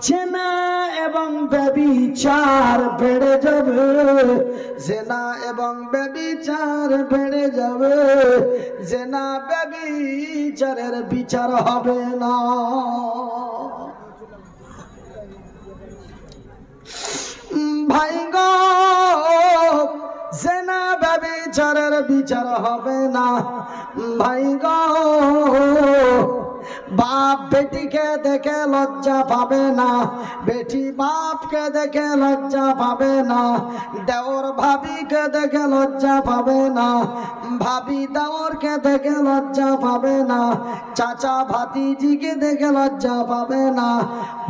জেনা এবং ব্যভিচার বেড়ে যাবে, জেনা এবং ব্যভিচার বেড়ে যাবে, জেনা ব্যভিচারের বিচার হবে না। ভাই গো, জেনা ব্যভিচারের বিচার হবে না। ভাই গো, বাপ বেটিকে দেখে লজ্জা পাবে না, বেটি বাপকে দেখে লজ্জা পাবে না, দেওর ভাবিকে দেখে লজ্জা পাবে না, ভাবি দেওরকে দেখে লজ্জা পাবে না, চাচা ভাতিজিকে দেখে লজ্জা পাবে না,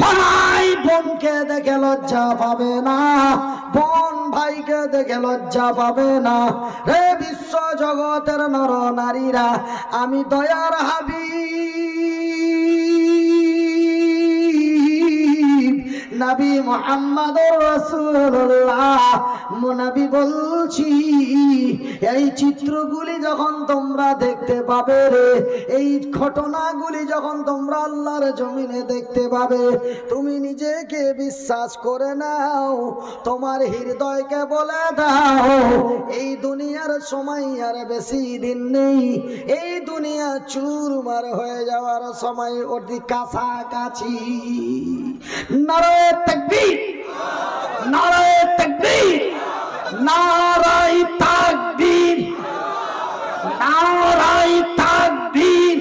ভাই বোনকে দেখে লজ্জা পাবে না, বোন ভাইকে দেখে লজ্জা পাবে না। রে বিশ্ব জগতের নর নারীরা, আমি দয়ার হাবিব নবী মুহাম্মদুর রাসূলুল্লাহ নবী বলছি, এই চিত্রগুলি যখন তোমরা দেখতে পাবে রে, এই ঘটনাগুলি যখন তোমরা আল্লাহর জমিনে দেখতে পাবে, তুমি নিজেকে বিশ্বাস করে নাও, তোমার হৃদয়কে বলে দাও, এই দুনিয়ার সময় আর বেশি দিন নেই, এই দুনিয়া চুরমার হয়ে যাওয়ার সময় অতি কাছাকাছি। নারায়ে তাকবীর, নারায়ে তাকবীর, নারায়ে তাকবীর, নারায়ে তাকবীর।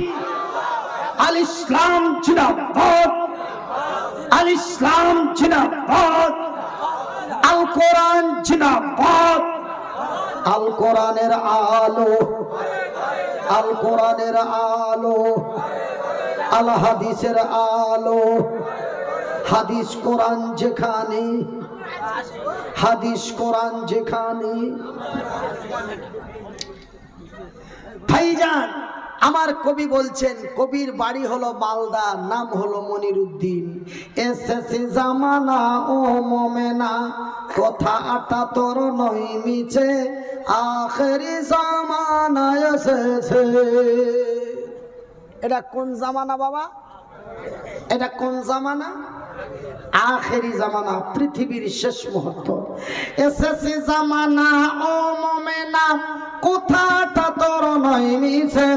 আল ইসলাম জিন্দাবাদ, আল ইসলাম জিন্দাবাদ, আল কোরআন জিন্দাবাদ। আল কোরআনের আলো, আল কোরআনের আলো, আল হাদিসের আলো। হাদিস কোরআন যেখানে, হাদিস কোরআন যেখানে। ভাইজান, আমার কবি বলছেন, কবির বাড়ি হলো মালদা, নাম হলো মনিরুদ্দিন। এসেছে জামানা ও মোমেনা, কথাটা তোর নয় মিছে, আখেরি জামানা এসেছে। এটা কোন জামানা বাবা? এটা কোন জামানা? আখেরি জামানা, পৃথিবীর শেষ মুহূর্ত। এসেছে জামানা ও মোমেনা, কথাটা তোর নয় মিছে,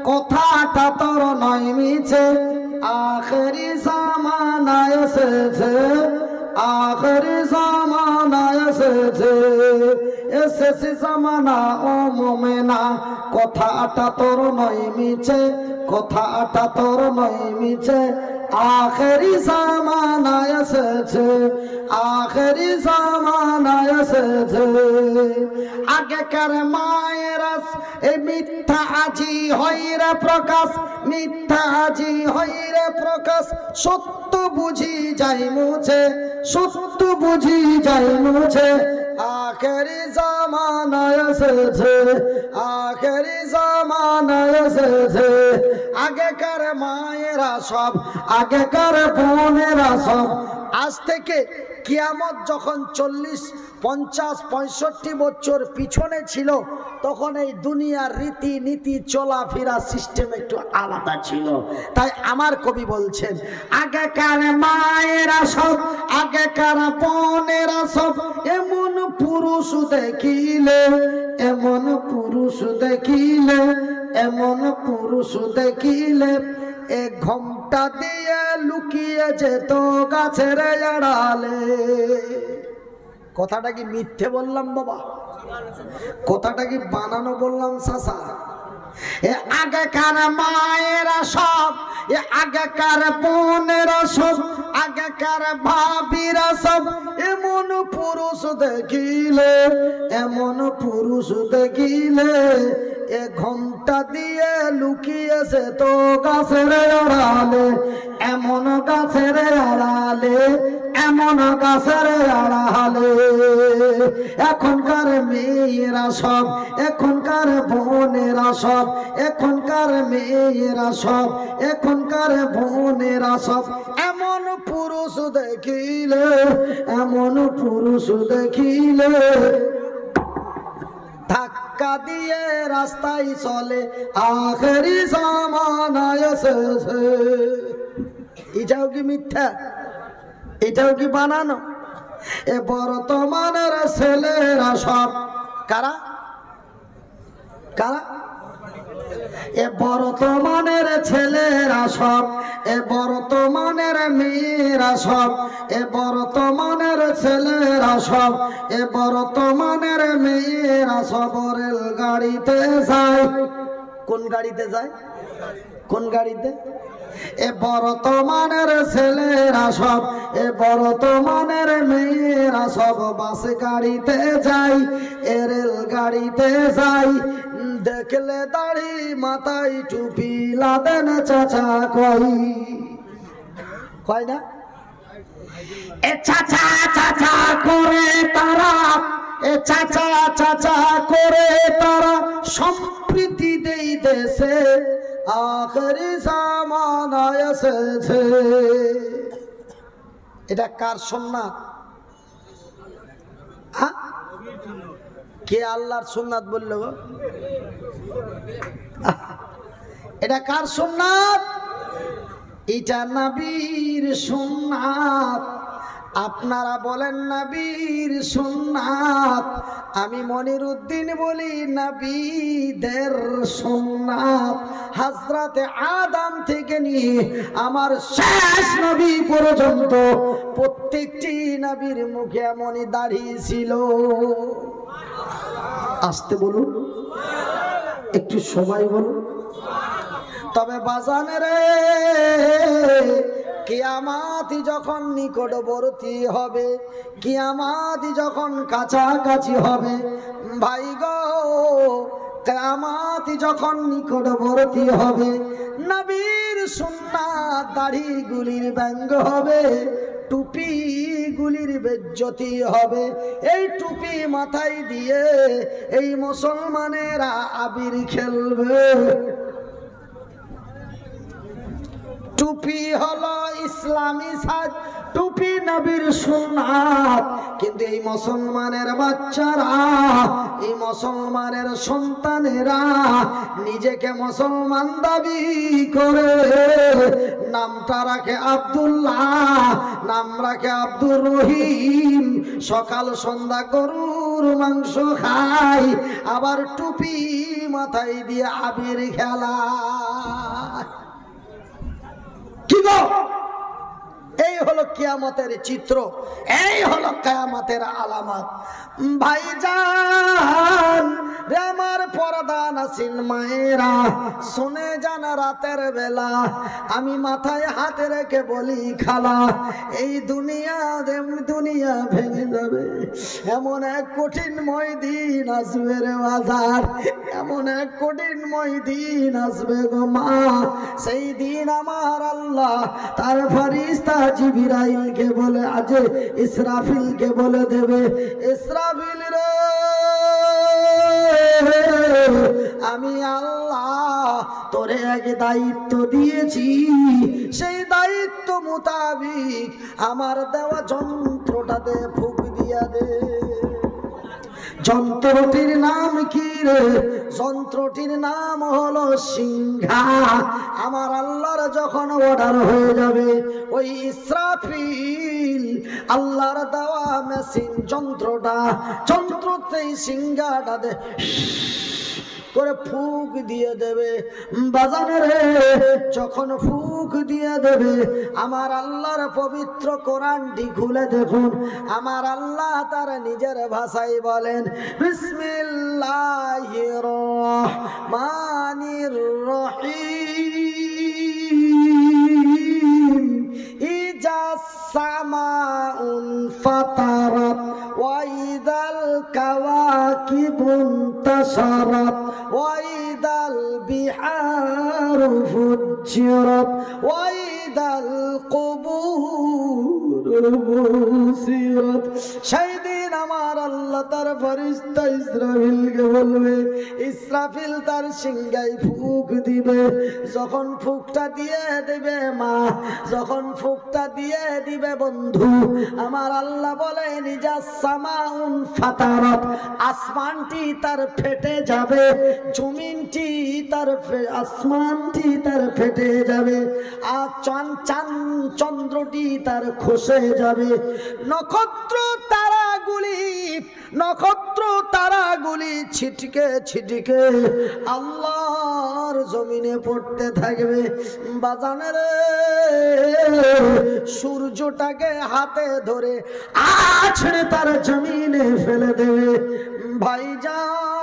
কথাটা তোর নয় মিছে, আখেরি জামানা এসেছে, আখেরি জামানা এসেছে। এসেছে জামানা ও মোমেনা, কথাটা তোর নয় মিছে, কথাটা তোর নয় মিছে, আখেরি জামানা এসেছে, আখেরি জামানা এসেছে। আগেকার মায়েরা এই মিথ্যা আজি হইরে প্রকাশ, মিথ্যা আজি হইরে প্রকাশ, সত্য বুঝি যাই মুছে, সত্য বুঝি যাই মুছে, আখেরি জামানা এসেছে, আখেরি জামানা এসেছে। আগেকার মায়েরা সব, আগেকার বোনেরা সব, আজ থেকে কিয়ামত যখন 40, 50, 65 বছর পিছনে ছিল, তখন এই দুনিয়ার রীতি নীতি চলাফেরা সিস্টেম একটু আলাদা ছিল। তাই আমার কবি বলছেন, আগেকার মায়েরা সব, আগেকার বোনেরা সব, এমন পুরুষ দেখিলে, এমন পুরুষ দেখিলে, এমন পুরুষ দেখিলে, এক ঘোমটা দিয়ে লুকিয়ে যেত গাছের আড়ালে। কথাটা কি মিথ্যে বললাম বাবা? কথাটা কি বানানো বললাম চাচা? এ আগেকার মায়েরা সব, এ আগেকার বোনেরা সব, আগেকার ভাবিরা সব, এমন পুরুষ দেখিলে, এমন পুরুষ দেখিলে, এ ঘোমটা দিয়ে লুকিয়েছে তো গাছের আড়ালে, এমন গাছের আড়ালে, এমন গাছের আড়ালে। এখনকার মেয়েরা সব, এখনকার বোনেরা সব, এখনকার মেয়েরা সব, এখনকার বোনেরা সব, এমন পুরুষ দেখিলে, এমন পুরুষ দেখিলে, ধাক্কা দিয়ে রাস্তায় চলে, আখেরি জামানা এসেছে। এটাও কি মিথ্যা? এটাও কি বানানো? এ বর্তমানের ছেলেরা সব কারা কারা? এ বর্তমানের ছেলেরা সব, এ বর্তমানের মেয়েরা সব, এ বর্তমানের ছেলেরা সব, এ বর্তমানের মেয়েরা সব রেল গাড়িতে যায়। কোন গাড়িতে যায়? কোন গাড়িতে? এ বর্তমানের ছেলেরা সব, এ বর্তমানের মেয়েরা সব বাস গাড়িতে যায়, এ রেল গাড়িতে যায়। দেখলে দাড়ি মাথায় টুপি লাদেন চাচা কই, কয় না? এ চাচা চাচা করে তারা, এ চাচা চাচা করে তারা সম্প্রীতি দেই দেশে, আখেরি জামানায় এসেছে। এটা কার সুন্নাত? কে আল্লাহর সুন্নাত বললো? এটা কার সুন্নাত? এটা নবীর সুন্নাত। আপনারা বলেন নবীর সুন্নাত, আমি মনিরউদ্দিন বলি নবীদের সুন্নাত। হযরতে আদম থেকে নিয়ে আমার শেষ নবী পর্যন্ত প্রত্যেকটি নবীর মুখে এমনই দাড়ি ছিল। আসতে বলুন, একটু সবাই বলুন। তবে বাজানেরে কিয়ামত যখন নিকটবর্তী হবে, কিয়ামত যখন কাছাকাছি হবে, ভাই গো কিয়ামত যখন নিকটবর্তী হবে, নবীর সুন্নাত দাড়িগুলির ব্যঙ্গ হবে, টুপিগুলির বেজ্জতি হবে। এই টুপি মাথায় দিয়ে এই মুসলমানেরা আবির খেলবে। টুপি হলো ইসলামী সাজ, টুপি নবীর সুন্নাত। কিন্তু এই মুসলমানের বাচ্চারা, এই মুসলমানের সন্তানেরা নিজেকে মুসলমান দাবি করে, নামটা রাখে আব্দুল্লাহ, নাম রাখে আব্দুর রহিম, সকাল সন্ধ্যা গরুর মাংস খায়, আবার টুপি মাথায় দিয়ে আবির খেলা। কি গো, এই হলো কিয়ামতের চিত্র, এই হলো কিয়ামতের আলামত। ভাইজান রে আমার পর্দা নাসিন মায়েরা, শুনে যান রাতের বেলা আমি মাথায় হাত রেখে বলি খালা, এই দুনিয়া দুনিয়া ভেঙে যাবে, এমন এক কঠিনময় দিন আসবে রে বাজার, এমন এক কঠিনময় দিন আসবে গো মা। সেই দিন আমার আল্লাহ তার ফেরেশতা জিবরাইলকে বলে, আজ ইসরাফিলকে বলে দেবে, ইসরাফিল রে আমি আল্লাহ তোরে এক দায়িত্ব দিয়েছি, সেই দায়িত্ব মোতাবিক আমার দেওয়া যন্ত্রটাতে ফুঁক দিয়া দে। যন্ত্রটির নাম কি রে? যন্ত্রটির নাম হলো সিংহা। আমার আল্লাহর যখন অর্ডার হয়ে যাবে, ওই ইসরাফিল আল্লাহর দেওয়া মেশিন যন্ত্রটা, যন্ত্রতেই সিংহাটা দে করে ফুঁক দিয়ে দেবে। বাজারে যখন ফুঁক দিয়ে দেবে, আমার আল্লাহর পবিত্র কোরআনটি খুলে দেখুন, আমার আল্লাহ তার নিজের ভাষায় বলেন, বিসমিল্লাহির রহমানির রহিম, ইজা সামাউন ফাতারাত ওয়া ইদাল কাওয়াকিবুন তাসারাত ওয়া ইদাল বিহারু ফুজ্জিরাত ওয়া ইদাল কুবুর বুসিরাত। সেই দিন আমার আল্লাহ আল্লাহ তার ফেরেশতা ইসরাফিলকে বলবে, ইসরাফিল তার সিংহায় ফুঁক দিবে। যখন ফুঁকটা দিয়ে দিবে মা, যখন ফুঁকটা দিয়ে দিবে বন্ধু, আমার আল্লাহ বলে নিজা সামাউন ফাতারাত, আসমানটি তার ফেটে যাবে, জমিনটি তার আসমানটি তার ফেটে যাবে, আর চন্দ্রটি তার খসে যাবে, নক্ষত্র তারাগুলি ছিটকে ছিটকে আল্লাহর জমিনে পড়তে থাকবে। বাজানের সূর্যটাকে হাতে ধরে আছড়ে তার জমিনে ফেলে দেবে। ভাইজান,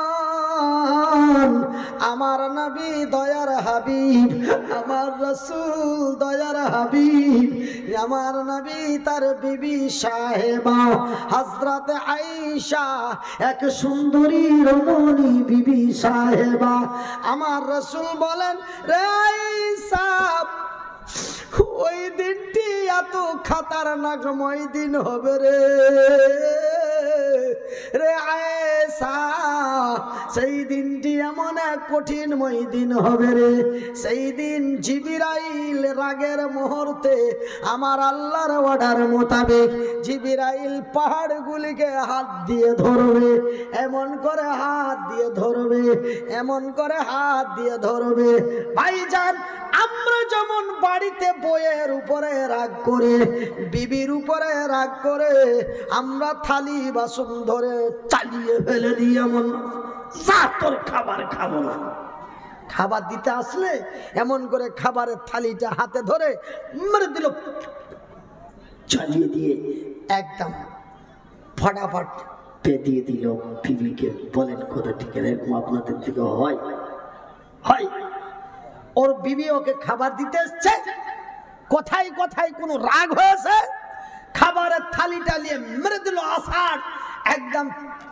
আমার নবী দয়ার হাবিব, আমার রাসূল দয়ার হাবিব, আমার নবী তার বিবি সাহেবা হযরত আয়েশা, এক সুন্দরী রমণী বিবি সাহেবা, আমার রাসূল বলেন, রে আয়েশা, ওই দিনটি এত খতরনাকময় দিন হবে রে আয়েশা, সেই দিনটি এমন এক কঠিনময় দিন হবে রে। সেই দিন জিবরাইল রাগের মুহূর্তে আমার আল্লাহর অর্ডার মোতাবেক জিবরাইল পাহাড়গুলিকে হাত দিয়ে ধরবে, এমন করে হাত দিয়ে ধরবে, এমন করে হাত দিয়ে ধরবে। ভাইজান, আমরা যেমন বাড়িতে বইয়ের উপরে রাগ করে, বিবির উপরে রাগ করে আমরা থালি বাসন ধরে চালিয়ে ফেলে দিই, এমন তোর খাবার খাবো না, খাবার দিতে আসলে এমন করে খাবারের থালিটা হাতে ধরে মেরে দিল, চালিয়ে দিয়ে একদম ফটাফট দিয়ে দিল বিবিকে। বলেন কথা ঠিক, এরকম আপনাদের দিকে হয়? ওর বিবি ওকে খাবার দিতে এসছে, কোথায় কোথায় কোনো রাগ হয়েছে, খাবারের থালিটা নিয়ে মেরে দিল, আষাঢ় একদম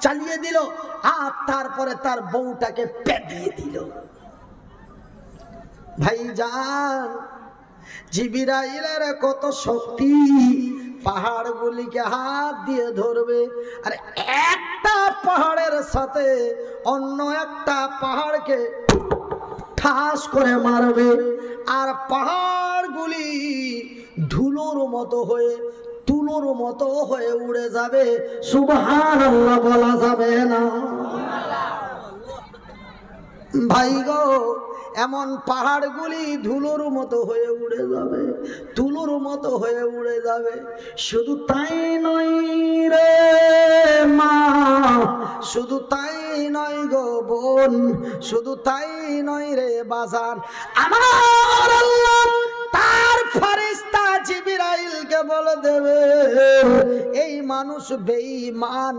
চালিয়ে দিল, আর তারপরে তার বউটাকে পেদিয়ে দিল। ভাইজান, জিবরাইলের কত শক্তি, পাহাড়গুলিকে হাত দিয়ে ধরবে, আর একটা পাহাড়ের সাথে অন্য একটা পাহাড়কে ঠাস করে মারবে, আর পাহাড়গুলি ধুলোর মতো হয়ে, তুলোর মতো হয়ে উড়ে যাবে। সুবহানাল্লাহ বলা যাবে না? ভাই গো, এমন পাহাড়গুলি ধুলোর মতো হয়ে উড়ে যাবে, তুলোর মতো হয়ে উড়ে যাবে। শুধু তাই নয় রে মা, শুধু তাই নয় গো বোন, শুধু তাই নয় রে বাজান, আমার আল্লাহ তার ফেরেশতা জিবরাইলকে বলে দেবে, এই মানুষ বেঈমান,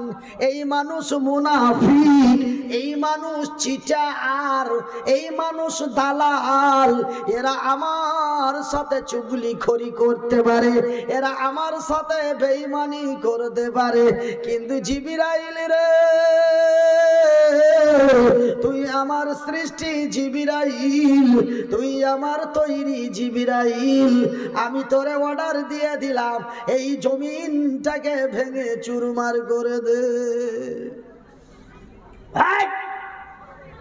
এই মানুষ মুনাফিক, এই মানুষ চিটার, এই মানুষ দালাল, এরা আমার সাথে চুগলিখড়ি করতে পারে, এরা আমার সাথে বেঈমানি করতে পারে, কিন্তু জিবরাইল রে, তুই আমার সৃষ্টি জিবরাইল, তুই আমার তৈরি জিবরাইল, আমি তোরে অর্ডার দিয়ে দিলাম, এই জমিনটাকে ভেঙে চুরমার করে দে।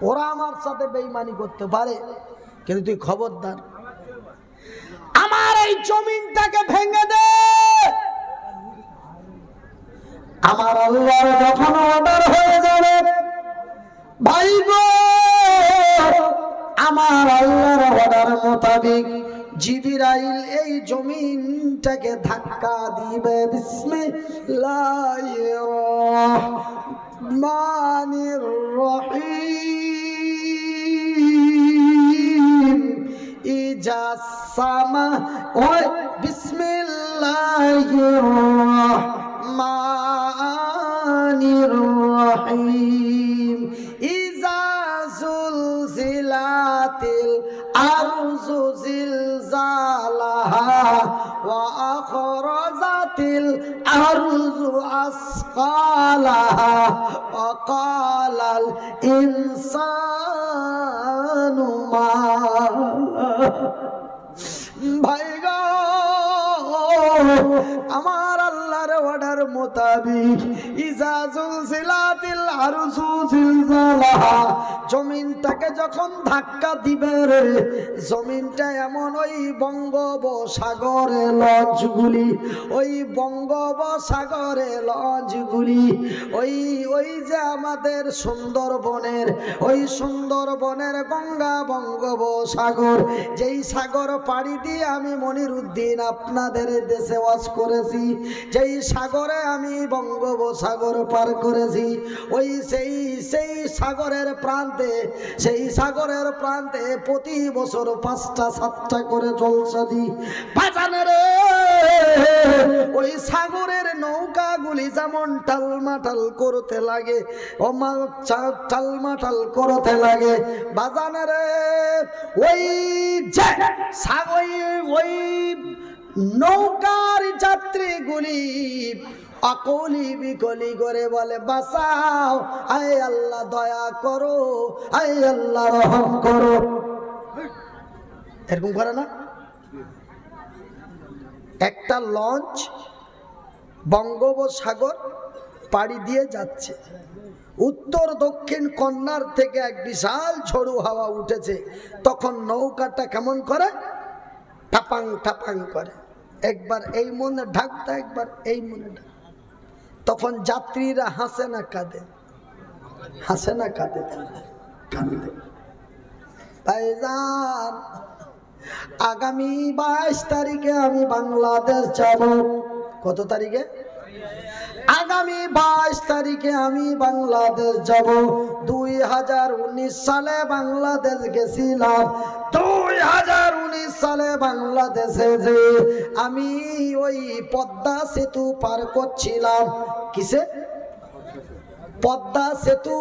ওরা আমার সাথে বেঈমানি করতে পারে, কিন্তু তুই খবরদার আমার এই জমিনটাকে ভেঙে দে। আমার আল্লাহর যখন অর্ডার হয়ে যাবে, ভাই গো, আমার আল্লাহর অর্ডার মোতাবেক জিবরাইল এই জমিনটাকে ধাক্কা দিবে। বিসমিল্লাহির রহমানির রহিম, ইজা সামা, ওই বিসমিল্লাহির রহমানির রহিম, ইজা জুলজিলাতিল আরজু জিলজালাহা ওয়া আখরাজাতিল আরজু আসকালাহা ওয়া ক্বালাল ইনসানু মা। ভাই গো, আমার আল্লাহর অর্ডার মোতাবিক ইজা জুলজিলাতিল আরজু জিলজালাহা, জমিনটাকে যখন ধাক্কা দিবে রে, জমিনটা এমন ওই বঙ্গোপসাগরে লঞ্চগুলি, ওই বঙ্গোপসাগরে লঞ্চগুলি, ওই ওই যে আমাদের সুন্দরবনের, ওই সুন্দরবনের গঙ্গা বঙ্গোপসাগর, যেই সাগর পাড়ি দিয়ে আমি মনিরুদ্দিন আপনাদের দেশে ওয়াজ করেছি, যেই সাগরে আমি বঙ্গোপসাগর পার করেছি, ওই সেই সাগরের প্রান্তে, সেই সাগরের প্রান্তে প্রতি বছর 5টা 7টা করে জলসা দিই বাজানে রে। ওই সাগরের নৌকাগুলি যেমন টালমাটাল করতে লাগে, টালমাটাল করতে লাগে বাজানে রে, ওই যে ওই নৌকার যাত্রীগুলি অকলি বিকলি করে বলে বাঁচাও, আয় আল্লাহ দয়া করো, আয় আল্লাহ রহম করো। এরকম করে না? একটা লঞ্চ বঙ্গোপসাগর পাড়ি দিয়ে যাচ্ছে, উত্তর দক্ষিণ কন্যার থেকে এক বিশাল ঝড়ো হাওয়া উঠেছে, তখন নৌকাটা কেমন করে? টাপাং টাপাং করে, একবার এই মনে ঢাকতে, একবার এই মনে ঢাক। তখন যাত্রীরা হাসে না কাঁদে? হাসে না কাঁদে? কাঁদে। ভাইজান, আগামী 22 তারিখে আমি বাংলাদেশ যাব। কত তারিখে? আগামী 22 তারিখে আমি বাংলাদেশ যাব। 2019 সালে বাংলাদেশ গেছিলাম। 2019 সালে বাংলাদেশে যে আমি ওই পদ্মা সেতু পার করছিলাম। কিসে? পদ্মা সেতু,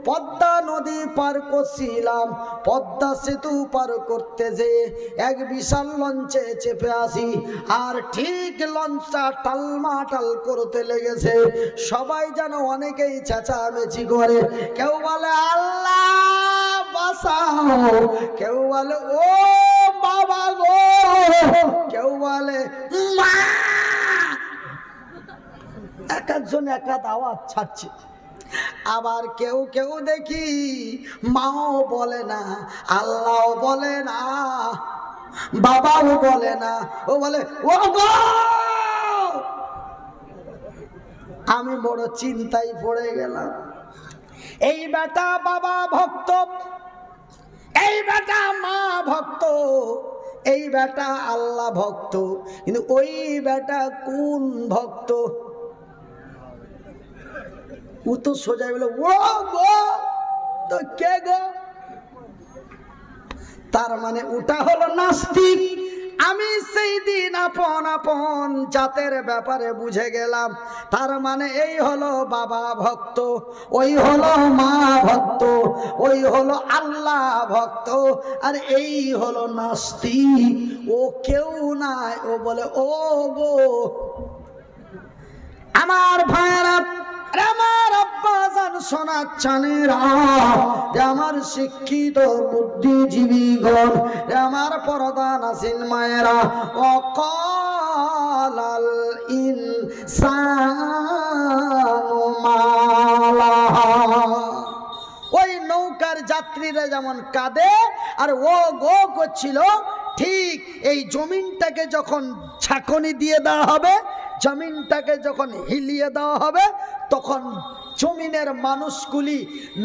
পদ্মা নদী পার করছিলাম। পদ্মা সেতু পার করতে যে এক বিশাল লঞ্চে চেপে আসি, আর ঠিক লঞ্চটা টালমাটাল করতে লেগেছে। সবাই যেন অনেকেই চেঁচামেচি করে, কেউ বলে আল্লাহ বাঁচাও, কেউ বলে ও বাবা গো, কেউ বলে মা। এক একজন এক এক আওয়াজ ছাড়ছে। আবার কেউ কেউ দেখি মাও বলে না, আল্লাহও বলে না, বাবাও বলে না, ও বলে ও গো। আমি বড় চিন্তায় পড়ে গেলাম। এই বেটা বাবা ভক্ত, এই বেটা মা ভক্ত, এই বেটা আল্লাহ ভক্ত, কিন্তু ওই বেটা কোন ভক্ত? ও তো সোজাই বলে ও গো, তো কে গো? তার মানে ওটা হলো নাস্তিক। আমি সেই দিন আপন আপন জাতের ব্যাপারে বুঝে গেলাম। তার মানে এই হলো বাবা ভক্ত, ওই হলো মা ভক্ত, ওই হলো আল্লাহ ভক্ত, আর এই হলো নাস্তিক। ও কেউ নাই, ও বলে ও গো। আমার ভাইরা, আমার আব্বাজান শোনাচ্ছেনেরা, আমার শিক্ষিত বুদ্ধিজীবীগণ, আমার পর্দানাসীন মায়েরা, অকালাল ইনসানু মা লাহা। ওই নৌকার যাত্রীরা যেমন কাঁদে আর ও গো করছিল, ঠিক এই জমিনটাকে যখন ছাঁকনি দিয়ে দেওয়া হবে, জমিনটাকে যখন হিলিয়ে দেওয়া হবে, তখন জমিনের মানুষগুলি,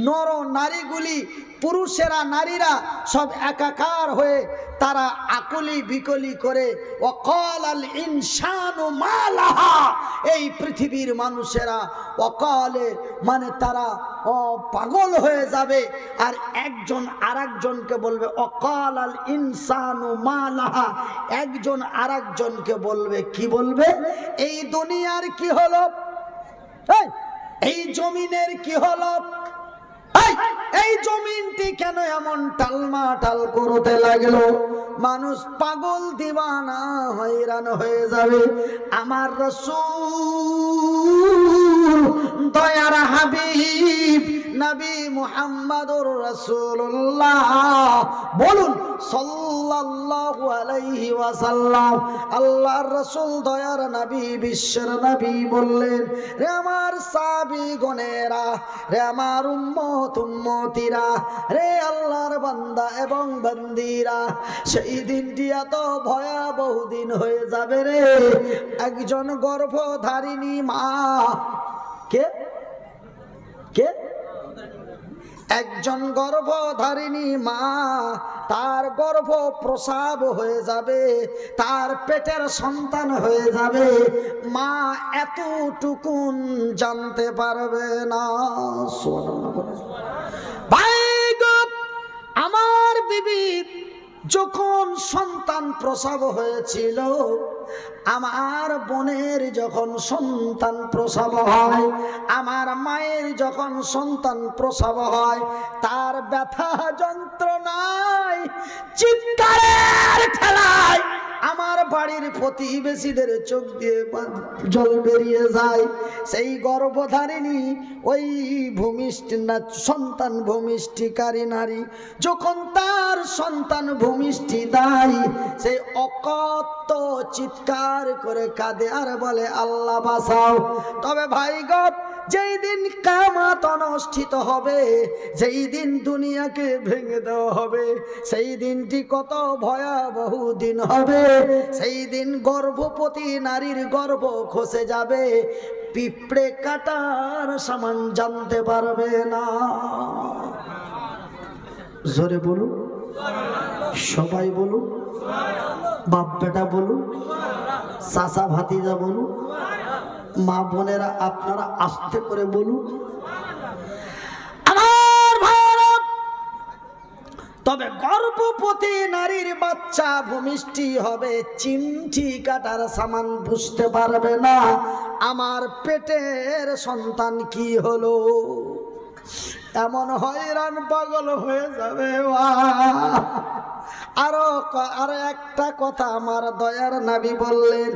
নর নারীগুলি, পুরুষেরা নারীরা সব একাকার হয়ে তারা আকলি বিকলি করে ওয়াকালাল ইনসানু মা লাহা। এই পৃথিবীর মানুষেরা ওয়াকালে মানে তারা পাগল হয়ে যাবে, আর একজন আরেকজনকে বলবে ওয়াকালাল ইনসানু মা লাহা। একজন আরেকজনকে বলবে, কি বলবে? এই দুনিয়ার কি হলো, এই জমিনের কি হলো, এই জমিনটি কেন এমন টালমাটাল করতে লাগলো? মানুষ পাগল দিওয়ানা হয়রান হয়ে যাবে। আমার রাসূল দয়ার হাবিব নবী মুহাম্মদুর রাসূলুল্লাহ, বলুন সাল্লাল্লাহু আলাইহি ওয়াসাল্লাম। আল্লাহর রাসূল দয়ার নবী বিশ্বের নবী বললেন, রে আমার সাহাবীগণেরা, রে আমার উম্মতিরা, রে আল্লাহর বান্দা এবং বান্দীরা, সেই দিনটি এত ভয়াবহ দিন হয়ে যাবে রে, একজন গর্ভধারিণী মা, কে কে একজন গর্ভধারিণী মা, তার গর্ভ প্রসব হয়ে যাবে, তার পেটের সন্তান হয়ে যাবে, মা এতটুকুন জানতে পারবে না। ভাই গো, আমার বিবি যখন সন্তান প্রসব হয়েছিল, আমার বোনের যখন সন্তান প্রসব হয়, আমার মায়ের যখন সন্তান প্রসব হয়, তার ব্যথা যন্ত্রণায় চিৎকারের ঠেলায় আমার বাড়ির প্রতিবেশীদের চোখ দিয়ে জল বেরিয়ে যায়। সেই গর্ভধারিণী ওই ভূমিষ্ঠি না সন্তান ভূমিষ্ঠিকারী নারী যখন তার সন্তান ভূমিষ্ঠি দেয়, সেই অকথ্য চিৎকার করে কাঁদে আর বলে আল্লাহ বাঁচাও। তবে ভাই গো, যেই দিন কিয়ামত অনুষ্ঠিত হবে, যেই দিন দুনিয়াকে ভেঙে দেওয়া হবে, সেই দিনটি কত ভয়াবহ দিন হবে। সেই দিন গর্ভবতী নারীর গর্ভ খসে যাবে, পিঁপড়ে কাটার সমান জানতে পারবে না। জোরে বলুন, সবাই বলুন, বাপ বেটা বলুন, চাচা ভাতিজা বলুন, মা বোনেরা আপনারা আস্তে করে বলুন। আমার ভাইরা, তবে গর্ভবতী নারীর বাচ্চা ভূমিষ্ঠি হবে, চিমটি কাটার সামান বুঝতে পারবে না আমার পেটের সন্তান কি হলো। এমন হয়রান পাগল হয়ে যাবে। আরো একটা কথা আমার দয়ার নবী বললেন,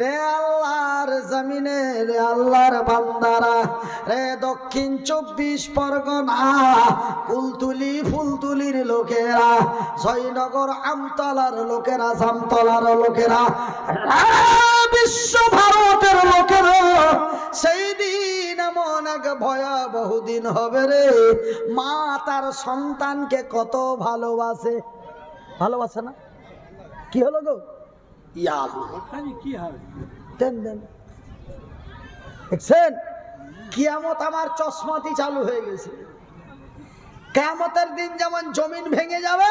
রে আল্লাহর জমিনে, রে আল্লাহর বান্দারা, রে দক্ষিণ 24 পরগনা, কুলতুলি ফুলতুলির লোকেরা, জয়নগর আমতলার লোকেরা, জামতলার লোকেরা, বিশ্ব ভারতের লোকেরা, সেই দিন এমন এক ভয়াবহ দিন হবে রে, মা তার সন্তানকে কত ভালোবাসে, ভালোবাসে না? কি হলো গো? দেখছেন, কিয়ামত আমার চশমাতি চালু হয়ে গেছে। কিয়ামতের দিন যেমন জমিন ভেঙে যাবে,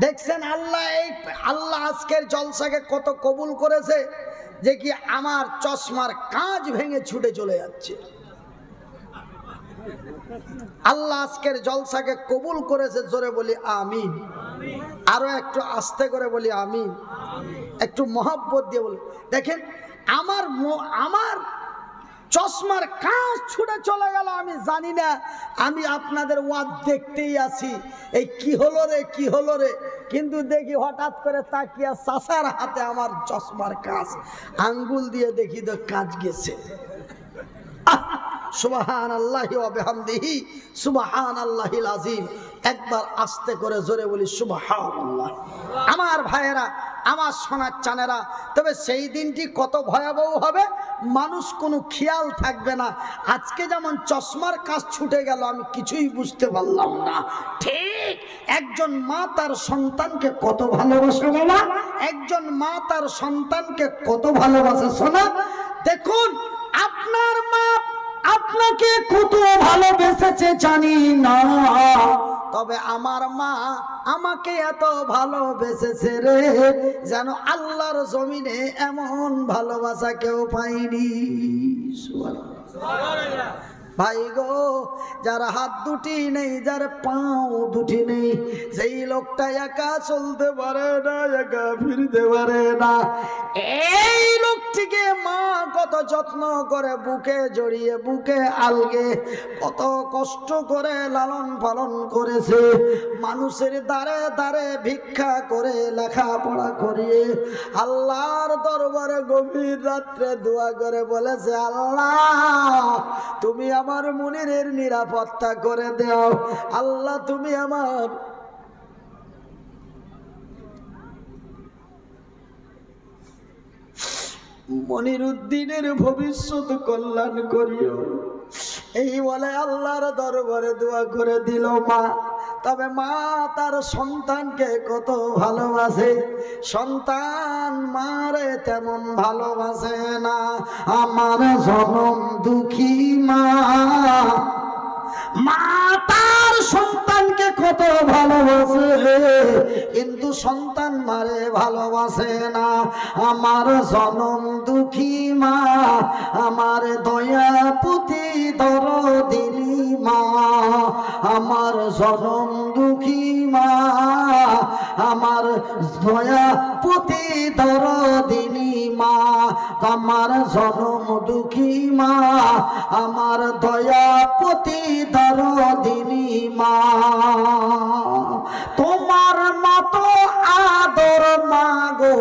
দেখছেন আল্লাহ আজকের জলসাকে কত কবুল করেছে, যে কি আমার চশমার কাঁচ ভেঙে ছুটে চলে যাচ্ছে। আল্লাহ আজকের জলসাকে কবুল করেছে। জোরে বলি আমিন। আরো একটু আস্তে করে বলি আমিন, একটু মহব্বত দিয়ে বলি। দেখেন, আমার চশমার কাঁচ ছুটে চলে গেল, আমি জানি না, আমি আপনাদের ওয়াজ দেখতেই আছি, এই কি হলো রে, কি হলো রে, কিন্তু দেখি হঠাৎ করে তাকিয়া চাচার হাতে আমার চশমার কাঁচ, আঙ্গুল দিয়ে দেখি তো কাঁচ গেছে। সুবহানাল্লাহি ওয়া বিহামদিহি সুবহানাল্লাহিল আযীম। একবার আস্তে করে জোরে বলি সুবহানাল্লাহ। আমার ভাইয়েরা, আমার সোনার চানেরা, তবে সেই দিনটি কত ভয়াবহ হবে, মানুষ কোনো খেয়াল থাকবে না। আজকে যেমন চশমার কাজ ছুটে গেল, আমি কিছুই বুঝতে পারলাম না, ঠিক একজন মা তার সন্তানকে কত ভালোবাসে বাবা, একজন মা তার সন্তানকে কত ভালোবাসে সোনা। দেখুন, আপনার মা আপনাকে কত ভালোবেসেছে জানি না, তবে আমার মা আমাকে এত ভালোবেসেছে রে, যেন আল্লাহর জমিনে এমন ভালোবাসা কেউ পায়নি। সুবহানাল্লাহ। ভাই গো, যার হাত দুটি নেই, যার পাও দুটি নেই, সেই লোকটা একা চলতে পারে না, একা ফিরতে পারে না, এই লোকটিকে মা কত যত্ন করে বুকে জড়িয়ে, বুকে আলগে কত কষ্ট করে লালন পালন করেছে, মানুষের দ্বারে দ্বারে ভিক্ষা করে লেখাপড়া করিয়ে আল্লাহর দরবারে গভীর রাত্রে দোয়া করে বলেছে, আল্লাহ তুমি আমার মুনিরের নিরাপত্তা করে দাও। আল্লাহ তুমি আমার মনিরুদ্দিনের ভবিষ্যৎ কল্যাণ করিও। এই বলে আল্লাহর দরবারে দোয়া করে দিল মা। তবে মা তার সন্তানকে কত ভালোবাসে, সন্তান মারে তেমন ভালোবাসে না। আমার জনম দুঃখী মা, মা তার সন্তানকে কত ভালোবাসে, কিন্তু সন্তান মারে ভালোবাসে না। আমার জনম দুঃখী মা, আমার দয়াপতি দরদিনী মা, আমার জনম দুঃখী মা, আমার দয়াপতি দরদিনী মা, আমার জনম দুঃখী মা, আমার দয়াপতি দরদিনী মা। তোমার মতো আদর মাগো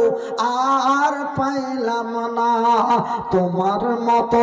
আর পাইলাম না, তোমার মতো